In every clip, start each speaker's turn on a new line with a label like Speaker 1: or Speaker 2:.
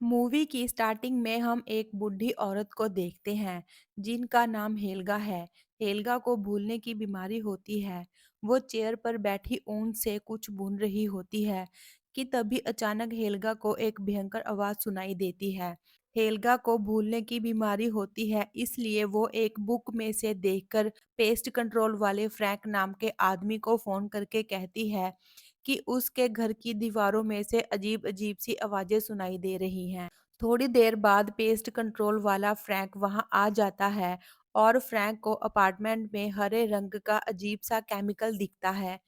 Speaker 1: Movie की starting में हम एक बूढ़ी औरत को देखते हैं जिनका नाम हेल्गा है। हेल्गा को भूलने की बीमारी होती है। वो चेयर पर बैठी ऊन से कुछ बुन रही होती है कि तभी अचानक हेल्गा को एक भयंकर आवाज सुनाई देती है। हेल्गा को भूलने की बीमारी होती है, इसलिए वो एक बुक में से देखकर पेस्ट कंट्रोल वाले फ्रैंक नाम के आदमी को फोन करके कहती है कि उसके घर की दीवारों में से अजीब-अजीब सी आवाजें सुनाई दे रही हैं। थोड़ी देर बाद पेस्ट कंट्रोल वाला फ्रैंक वहां आ जाता है और फ्रैंक को अपार्टमेंट में हरे रंग का अजीब सा केमिकल दिखता है।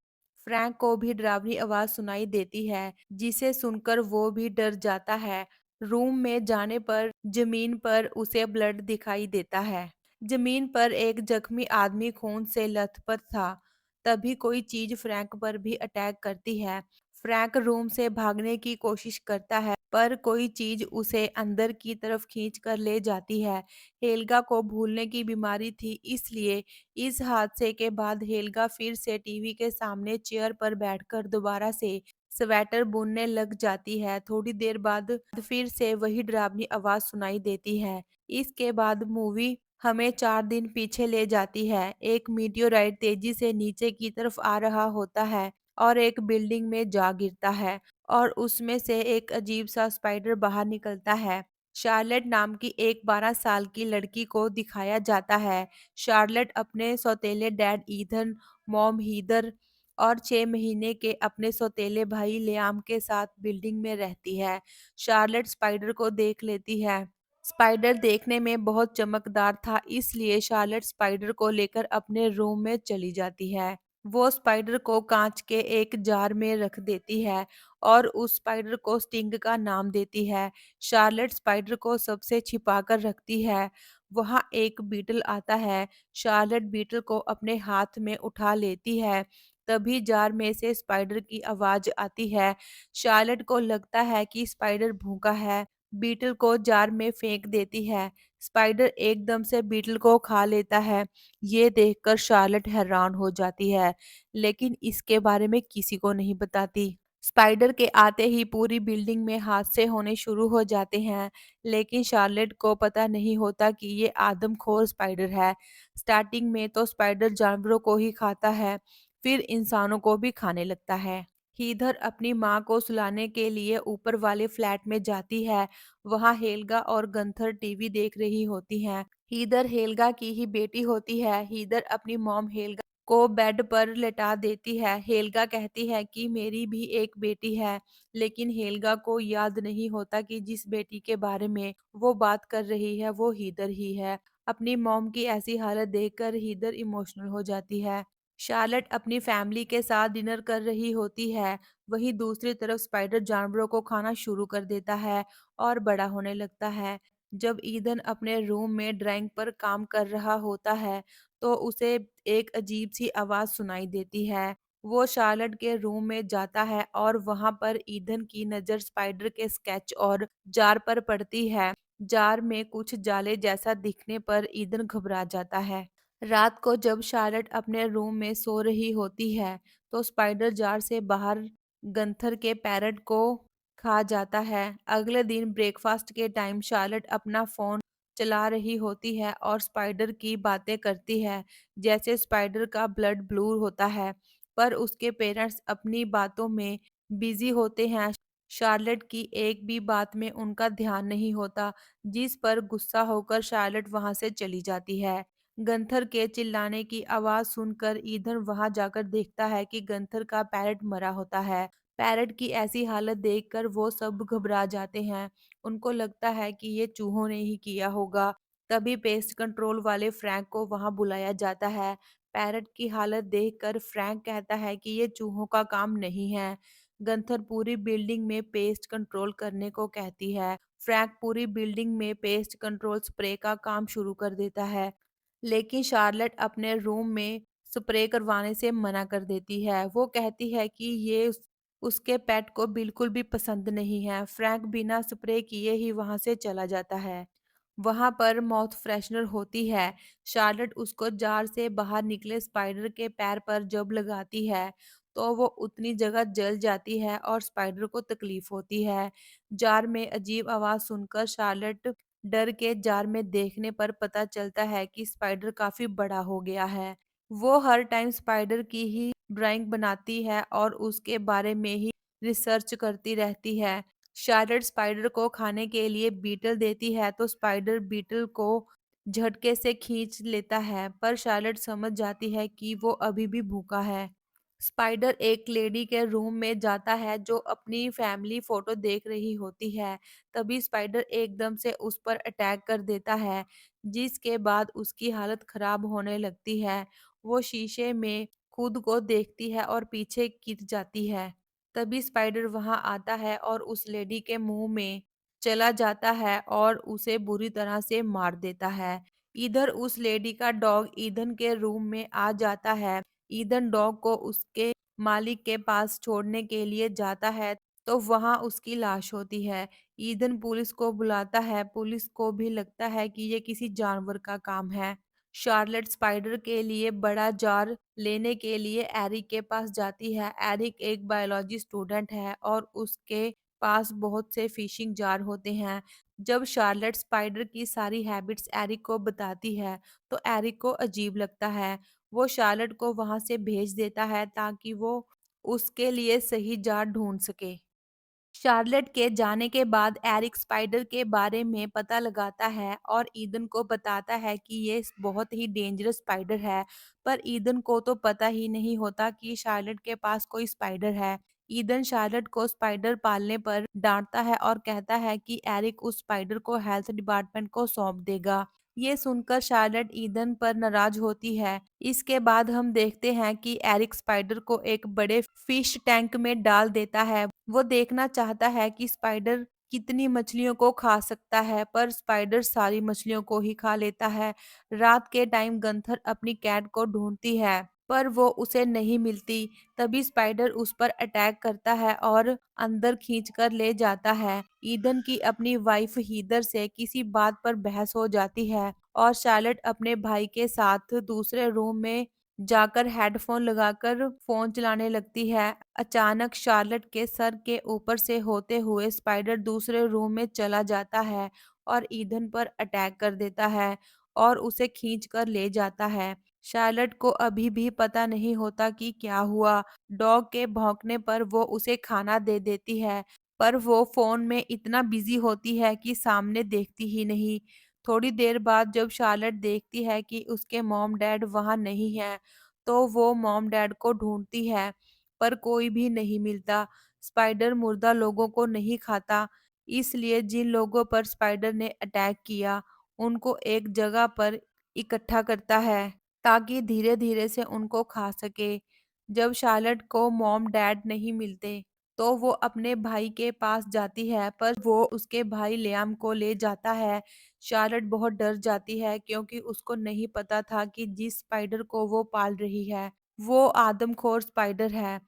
Speaker 1: फ्रैंक को भी डरावनी आवाज सुनाई देती है, जिसे सुनकर वो भी डर जाता है। रूम में जाने पर जमीन पर उसे ब्लड दिखाई देता है। जमीन पर एक जख्मी आदमी खून से लथपथ था। तभी कोई चीज फ्रैंक पर भी अटैक करती है। फ्रैंक रूम से भागने की कोशिश करता है, पर कोई चीज उसे अंदर की तरफ खींच कर ले जाती है। हेल्गा को भूलने की बीमारी थी, इसलिए इस हादसे के बाद हेल्गा फिर से टीवी के सामने चेयर पर बैठकर दोबारा से स्वेटर बुनने लग जाती है। थोड़ी देर बाद फिर से वही डरावनी आवाज सुनाई देती है। इसके बाद मूवी हमें 4 दिन पीछे ले जाती है। एक मीटियोराइट तेजी से नीचे की तरफ आ रहा होता है और एक बिल्डिंग में जा गिरता है और उसमें से एक अजीब सा स्पाइडर बाहर निकलता है। शार्लेट नाम की एक 12 साल की लड़की को दिखाया जाता है। शार्लेट अपने सौतेले डैड ईथन, मॉम हीदर और 6 महीने के अपने सौतेले भाई लियाम के साथ बिल्डिंग में रहती है। शार्लेट स्पाइडर को देख लेती है। स्पाइडर देखने में बहुत चमकदार था, इसलिए शार्लेट स्पाइडर को लेकर अपने रूम में चली जाती है। वो स्पाइडर को कांच के एक जार में रख देती है और उस स्पाइडर को स्टिंग का नाम देती है। शार्लेट स्पाइडर को सबसे छिपा कर रखती है। वहाँ एक बीटल आता है। शार्लेट बीटल को अपने हाथ में उठा लेती है। तभी जार में से स्पाइडर की आवाज आती है। शार्लेट को लगता है कि स्पाइडर भूखा है। बीटल को जार में फेंक देती है। स्पाइडर एकदम से बीटल को खा लेता है। ये देखकर शार्लेट हैरान हो जाती है, लेकिन इसके बारे में किसी को नहीं बताती। स्पाइडर के आते ही पूरी बिल्डिंग में हादसे होने शुरू हो जाते हैं, लेकिन शार्लेट को पता नहीं होता कि ये आदमखोर स्पाइडर है। स्टार्टिंग में तो स्पाइडर जानवरों को ही खाता है, फिर इंसानों को भी खाने लगता है। हीदर अपनी माँ को सुलाने के लिए ऊपर वाले फ्लैट में जाती है। वहाँ हेल्गा और गंथर टीवी देख रही होती हैं। हीदर हेल्गा की ही बेटी होती है। हीदर अपनी मॉम हेल्गा को बेड पर लेटा देती है। हेल्गा कहती है कि मेरी भी एक बेटी है, लेकिन हेल्गा को याद नहीं होता कि जिस बेटी के बारे में वो बात कर रही है वो हीदर ही है। अपनी मॉम की ऐसी हालत देखकर हीदर इमोशनल हो जाती है। शार्लेट अपनी फैमिली के साथ डिनर कर रही होती है। वहीं दूसरी तरफ स्पाइडर जानवरों को खाना शुरू कर देता है और बड़ा होने लगता है। जब ईदन अपने रूम में ड्राइंग पर काम कर रहा होता है, तो उसे एक अजीब सी आवाज सुनाई देती है। वो शार्लेट के रूम में जाता है और वहां पर ईदन की नजर स्पाइडर के स्केच और जार पर पड़ती है। जार में कुछ जाले जैसा दिखने पर ईदन घबरा जाता है। रात को जब शार्लेट अपने रूम में सो रही होती है, तो स्पाइडर जार से बाहर गंथर के पैरट को खा जाता है। अगले दिन ब्रेकफास्ट के टाइम शार्लेट अपना फोन चला रही होती है और स्पाइडर की बातें करती है, जैसे स्पाइडर का ब्लड ब्लू होता है, पर उसके पेरेंट्स अपनी बातों में बिजी होते हैं। शार्लेट की एक भी बात में उनका ध्यान नहीं होता, जिस पर गुस्सा होकर शार्लेट वहां से चली जाती है। गंथर के चिल्लाने की आवाज सुनकर ईधन वहां जाकर देखता है कि गंथर का पैरट मरा होता है। पैरट की ऐसी हालत देखकर वो सब घबरा जाते हैं। उनको लगता है कि ये चूहों ने ही किया होगा। तभी पेस्ट कंट्रोल वाले फ्रैंक को वहां बुलाया जाता है। पैरट की हालत देखकर फ्रैंक कहता है कि ये चूहों का काम नहीं है। गंथर पूरी बिल्डिंग में पेस्ट कंट्रोल करने को कहती है। फ्रैंक पूरी बिल्डिंग में पेस्ट कंट्रोल स्प्रे का काम शुरू कर देता है, लेकिन शार्लेट अपने रूम में स्प्रे करवाने से मना कर देती है। वो कहती है कि ये उसके पेट को बिल्कुल भी पसंद नहीं है। फ्रैंक बिना स्प्रे किए ही वहां से चला जाता है। वहां पर माउथ फ्रेशनर होती है। शार्लेट उसको जार से बाहर निकले स्पाइडर के पैर पर जब लगाती है, तो वो उतनी जगह जल जाती है और स्पाइडर को तकलीफ होती है। जार में अजीब आवाज़ सुनकर शार्लेट डर के जार में देखने पर पता चलता है कि स्पाइडर काफ़ी बड़ा हो गया है। वो हर टाइम स्पाइडर की ही ड्राइंग बनाती है और उसके बारे में ही रिसर्च करती रहती है। शार्लेट स्पाइडर को खाने के लिए बीटल देती है तो स्पाइडर बीटल को झटके से खींच लेता है, पर शार्लेट समझ जाती है कि वो अभी भी भूखा है। स्पाइडर एक लेडी के रूम में जाता है जो अपनी फैमिली फोटो देख रही होती है। तभी स्पाइडर एकदम से उस पर अटैक कर देता है, जिसके बाद उसकी हालत खराब होने लगती है। वो शीशे में खुद को देखती है और पीछे गिर जाती है। तभी स्पाइडर वहां आता है और उस लेडी के मुंह में चला जाता है और उसे बुरी तरह से मार देता है। इधर उस लेडी का डॉग ईधन के रूम में आ जाता है। ईधन डॉग को उसके मालिक के पास छोड़ने के लिए जाता है तो वहां उसकी लाश होती है। ईधन पुलिस को बुलाता है। पुलिस को भी लगता है कि ये किसी जानवर का काम है। शार्लेट स्पाइडर के लिए बड़ा जार लेने के लिए एरिक के पास जाती है। एरिक एक बायोलॉजी स्टूडेंट है और उसके पास बहुत से फिशिंग जार होते हैं। जब शार्लेट स्पाइडर की सारी हैबिट्स एरिक को बताती है तो एरिक को अजीब लगता है। वो शार्लेट को वहां से भेज देता है ताकि वो उसके लिए सही जार ढूंढ सके। शार्लेट के जाने के बाद एरिक स्पाइडर के बारे में पता लगाता है और ईदन को बताता है कि ये बहुत ही डेंजरस स्पाइडर है, पर ईदन को तो पता ही नहीं होता कि शार्लेट के पास कोई स्पाइडर है। ईदन शार्लेट को स्पाइडर पालने पर डांटता है और कहता है कि एरिक उस स्पाइडर को हेल्थ डिपार्टमेंट को सौंप देगा। ये सुनकर शार्लेट ईदन पर नाराज होती है। इसके बाद हम देखते हैं कि एरिक स्पाइडर को एक बड़े फिश टैंक में डाल देता है। वो देखना चाहता है कि स्पाइडर कितनी मछलियों को खा सकता है, पर स्पाइडर सारी मछलियों को ही खा लेता है। रात के टाइम गंथर अपनी कैट को ढूंढती है, पर वो उसे नहीं मिलती। तभी स्पाइडर उस पर अटैक करता है और अंदर खींच कर ले जाता है। ईदन की अपनी वाइफ हीदर से किसी बात पर बहस हो जाती है और शार्लेट अपने भाई के साथ दूसरे रूम में जाकर हेडफोन लगाकर फोन चलाने लगती है। अचानक शार्लेट के सर के ऊपर से होते हुए स्पाइडर दूसरे रूम में चला जाता है और ईधन पर अटैक कर देता है और उसे खींच कर ले जाता है। शार्लेट को अभी भी पता नहीं होता कि क्या हुआ। डॉग के भौंकने पर वो उसे खाना दे देती है, पर वो फोन में इतना बिजी होती है कि सामने देखती ही नहीं। थोड़ी देर बाद जब शार्लेट देखती है कि उसके मॉम डैड वहां नहीं है, तो वो मॉम डैड को ढूंढती है, पर कोई भी नहीं मिलता। स्पाइडर मुर्दा लोगों को नहीं खाता, इसलिए जिन लोगों पर स्पाइडर ने अटैक किया उनको एक जगह पर इकट्ठा करता है ताकि धीरे धीरे से उनको खा सके। जब शार्लेट को मॉम डैड नहीं मिलते तो वो अपने भाई के पास जाती है, पर वो उसके भाई लियाम को ले जाता है। शार्लेट बहुत डर जाती है क्योंकि उसको नहीं पता था कि जिस स्पाइडर को वो पाल रही है वो आदमखोर स्पाइडर है।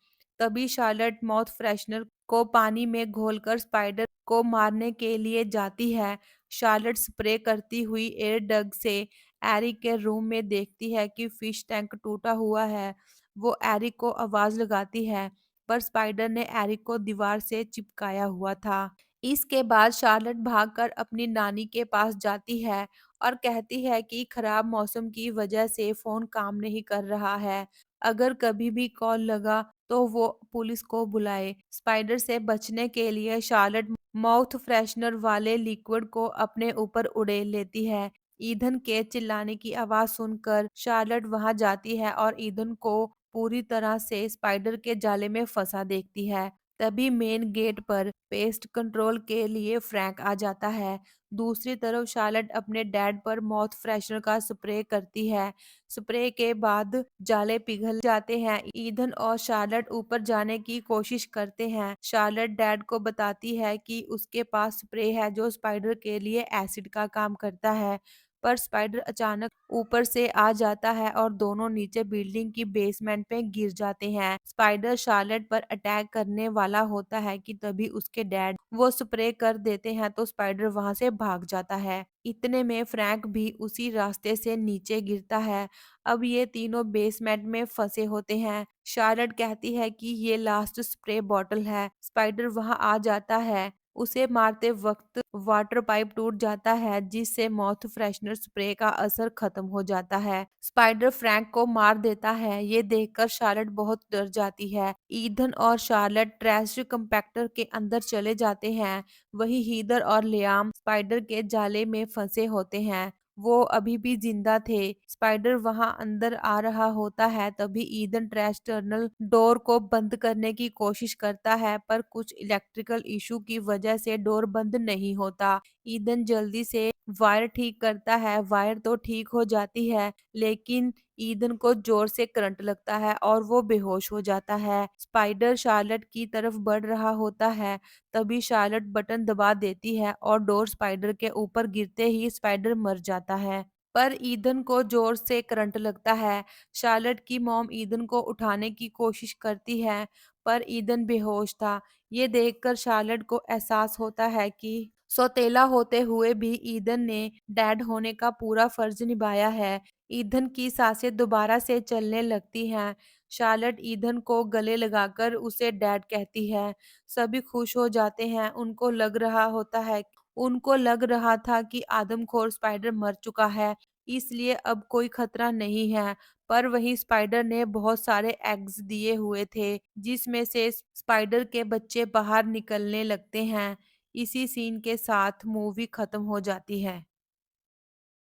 Speaker 1: तभी शार्लेट माउथ फ्रेशनर को पानी में घोलकर स्पाइडर को मारने के लिए जाती है। शार्लेट स्प्रे करती हुई एयर डग से एरिक के रूम में देखती है कि फिश टैंक टूटा हुआ है। वो एरिक को आवाज लगाती है, पर स्पाइडर ने एरिक को दीवार से चिपकाया हुआ था। इसके बाद शार्लेट भागकर अपनी नानी के पास जाती है और कहती है कि खराब मौसम की वजह से फोन काम नहीं कर रहा है। अगर कभी भी कॉल लगा तो वो पुलिस को बुलाए। स्पाइडर से बचने के लिए शार्लेट माउथ फ्रेशनर वाले लिक्विड को अपने ऊपर उड़ेल लेती है। ईधन के चिल्लाने की आवाज सुनकर शार्लेट वहां जाती है और ईधन को पूरी तरह से स्पाइडर के जाले में फंसा देखती है। तभी मेन गेट पर पेस्ट कंट्रोल के लिए फ्रैंक आ जाता है। दूसरी तरफ शार्लेट अपने डैड पर माउथ फ्रेशनर का स्प्रे करती है। स्प्रे के बाद जाले पिघल जाते हैं। ईधन और शार्लेट ऊपर जाने की कोशिश करते हैं। शार्लेट डैड को बताती है कि उसके पास स्प्रे है जो स्पाइडर के लिए एसिड का काम करता है, पर स्पाइडर अचानक ऊपर से आ जाता है और दोनों नीचे बिल्डिंग की बेसमेंट पे गिर जाते हैं। स्पाइडर शार्लेट पर अटैक करने वाला होता है कि तभी उसके डैड वो स्प्रे कर देते हैं तो स्पाइडर वहां से भाग जाता है। इतने में फ्रैंक भी उसी रास्ते से नीचे गिरता है। अब ये तीनों बेसमेंट में फंसे होते हैं। शार्लेट कहती है कि ये लास्ट स्प्रे बॉटल है। स्पाइडर वहां आ जाता है। उसे मारते वक्त वाटर पाइप टूट जाता है जिससे माउथ फ्रेशनर स्प्रे का असर खत्म हो जाता है। स्पाइडर फ्रैंक को मार देता है। ये देखकर शार्लेट बहुत डर जाती है। ईथन और शार्लेट ट्रैश कंपैक्टर के अंदर चले जाते हैं। वही हीदर और लियाम स्पाइडर के जाले में फंसे होते हैं। वो अभी भी जिंदा थे। स्पाइडर वहां अंदर आ रहा होता है तभी ईदन ट्रैश टनल डोर को बंद करने की कोशिश करता है पर कुछ इलेक्ट्रिकल इशू की वजह से डोर बंद नहीं होता। ईदन जल्दी से वायर ठीक करता है। वायर तो ठीक हो जाती है लेकिन ईदन को जोर से करंट लगता है और वो बेहोश हो जाता है। स्पाइडर शार्लेट की तरफ बढ़ रहा होता है तभी शार्लेट बटन दबा देती है और डोर स्पाइडर के ऊपर गिरते ही स्पाइडर मर जाता है। पर ईदन को जोर से करंट लगता है। शार्लेट की मॉम ईदन को उठाने की कोशिश करती है पर ईदन बेहोश था। ये देखकर शार्लेट को एहसास होता है कि सौतेला होते हुए भी ईदन ने डैड होने का पूरा फर्ज निभाया है। ईदन की सांसें दोबारा से चलने लगती हैं। शार्लेट ईदन को गले लगाकर उसे डैड कहती है। सभी खुश हो जाते हैं। उनको लग रहा था कि आदमखोर स्पाइडर मर चुका है इसलिए अब कोई खतरा नहीं है। पर वहीं स्पाइडर ने बहुत सारे एग्स दिए हुए थे जिसमें से स्पाइडर के बच्चे बाहर निकलने लगते हैं। इसी सीन के साथ मूवी खत्म हो जाती है।